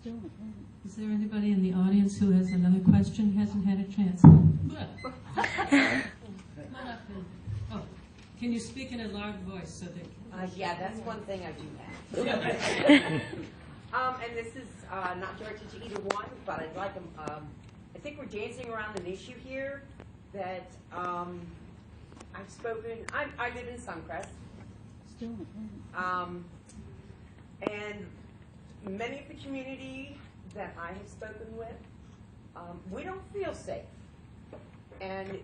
Is there anybody in the audience who has another question, hasn't had a chance? Come on up and, oh, can you speak in a loud voice so that... Yeah, that's one thing I do have. And this is not directed to either one, but I'd like them. I think we're dancing around an issue here that I've spoken. I live in Suncrest, and many of the community that I have spoken with, we don't feel safe. And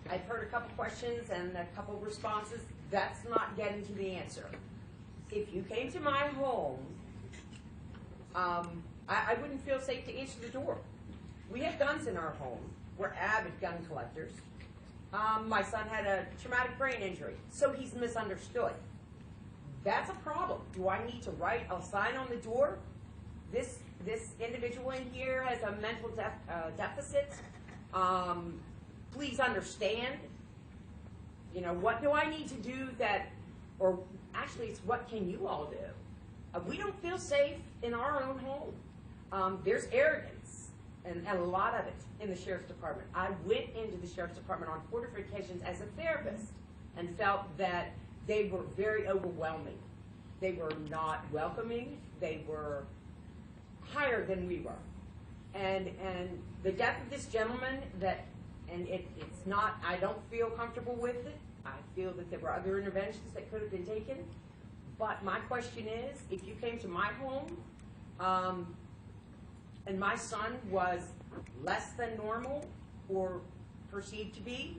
I've heard a couple questions and a couple responses. That's not getting to the answer. If you came to my home, I wouldn't feel safe to answer the door. We have guns in our home. We're avid gun collectors. My son had a traumatic brain injury, so he's misunderstood. That's a problem. Do I need to write a sign on the door? This individual in here has a mental deficit. Please understand. You know, what do I need to do that, or actually it's what can you all do? We don't feel safe in our own home. There's arrogance, and a lot of it in the Sheriff's Department. I went into the Sheriff's Department on 4 different occasions as a therapist and felt that they were very overwhelming. They were not welcoming. They were higher than we were. And the death of this gentleman, it's not, I don't feel comfortable with it. I feel that there were other interventions that could have been taken. But my question is, if you came to my home and my son was less than normal or perceived to be,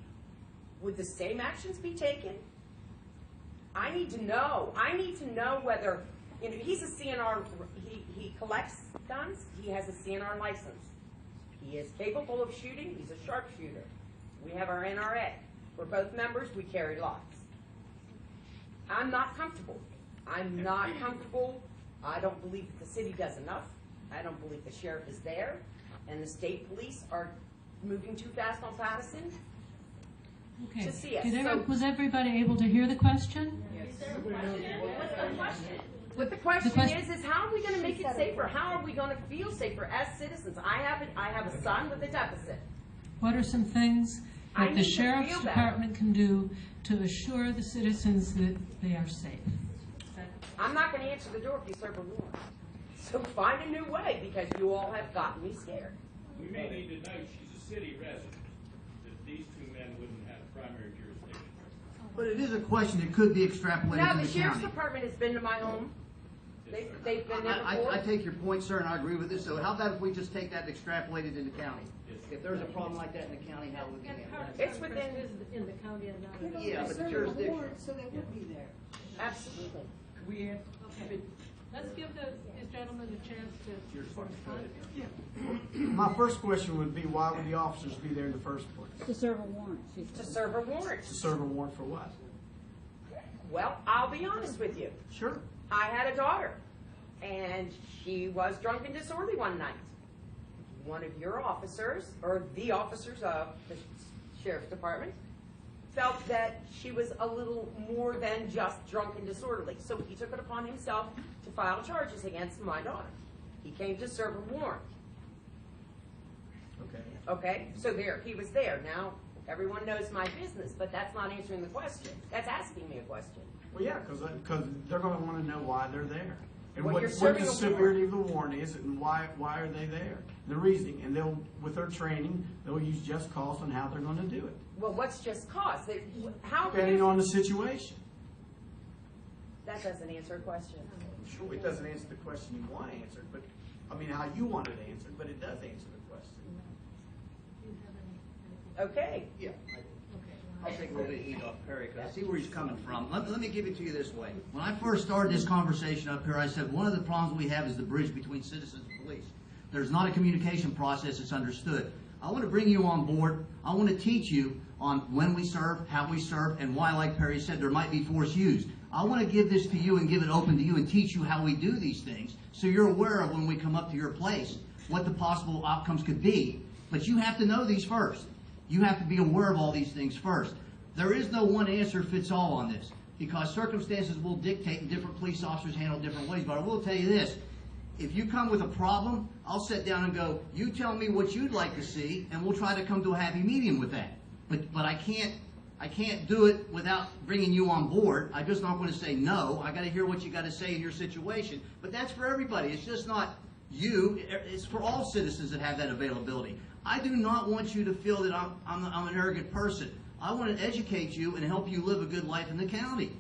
would the same actions be taken? I need to know. I need to know whether, you know, he's a CNR, he collects guns, he has a CNR license. He is capable of shooting, he's a sharpshooter. We have our NRA. We're both members, we carry locks. I'm not comfortable. I'm not comfortable. I don't believe that the city does enough. I don't believe the sheriff is there. And the state police are moving too fast on Patterson to see us. Was everybody able to hear the question? Yes. What's the question? What the question is how are we going to make it safer? How are we going to feel safer as citizens? I have a son with a deficit. What are some things that the Sheriff's Department can do to assure the citizens that they are safe? I'm not going to answer the door if you serve a warrant. So find a new way, because you all have gotten me scared. We may need to note she's a city resident, that these two men wouldn't have primary jurisdiction. But it is a question that could be extrapolated Now, to the the Sheriff's county. Department has been to my home. They've been there before. I take your point, sir, and I agree with this. So how about if we just take that and extrapolate it in the county? If there's a problem like that in the county, how would we handle it? It's within in the county and not Yeah, but the jurisdiction. So they would be there. absolutely. Could we answer? Okay. Let's give this gentleman a chance to respond. My first question would be, why would the officers be there in the first place? To serve a warrant. To serve a warrant. To serve a warrant for what? Well, I'll be honest with you. Sure. I had a daughter, and she was drunk and disorderly one night. One of your officers, or the officers of the Sheriff's Department, felt that she was a little more than just drunk and disorderly. So he took it upon himself to file charges against my daughter. He came to serve a warrant. Okay. Okay, so there, he was there. Now, everyone knows my business, but that's not answering the question. That's asking me a question. Well, yeah, because they're going to want to know why they're there. And Well, what you're the serving a severity of the warrant is, and why are they there? The reasoning, and they'll, with their training, they'll use just cause on how they're going to do it, Well, what's just cause? How depending on the situation. That doesn't answer a question. Sure, it doesn't answer the question you want answered, but I mean how you want it answered, but it does answer the question. Okay. Yeah. I'll take a little bit of heat off Perry because I see where he's coming from. Let me give it to you this way. When I first started this conversation up here, I said one of the problems we have is the bridge between citizens and police. There's not a communication process that's understood. I want to bring you on board. I want to teach you on when we serve, how we serve, and why, like Perry said, there might be force used. I want to give this to you and give it open to you and teach you how we do these things so you're aware of when we come up to your place what the possible outcomes could be. But you have to know these first. You have to be aware of all these things first. There is no one answer fits all on this because circumstances will dictate and different police officers handle different ways. But I will tell you this. if you come with a problem, I'll sit down and go, you tell me what you'd like to see, and we'll try to come to a happy medium with that. But I can't do it without bringing you on board. I'm just not going to say no. I got to hear what you got to say in your situation. But that's for everybody. It's just not you. It's for all citizens that have that availability. I do not want you to feel that I'm an arrogant person. I want to educate you and help you live a good life in the county.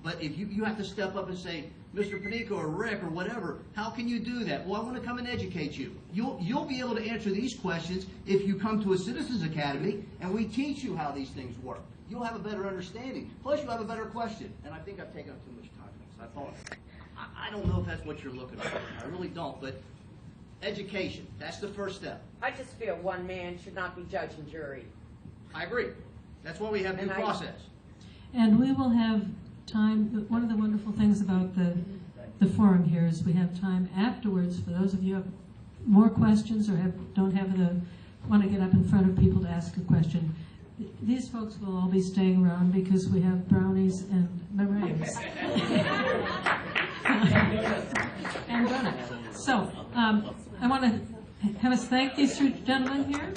But if you have to step up and say, Mr. Panico or Rick or whatever, how can you do that? Well, I want to come and educate you. You'll be able to answer these questions if you come to a Citizens Academy and we teach you how these things work. You'll have a better understanding. Plus, you'll have a better question. And I think I've taken up too much time. So I apologize. I don't know if that's what you're looking for. I really don't. But education, that's the first step. I just feel one man should not be judge and jury. I agree. That's why we have due process. And we will have time. One of the wonderful things about the forum here is we have time afterwards for those of you who have more questions or want to get up in front of people to ask a question. These folks will all be staying around because we have brownies and meringues. And donuts. So I want to have us thank these two gentlemen here.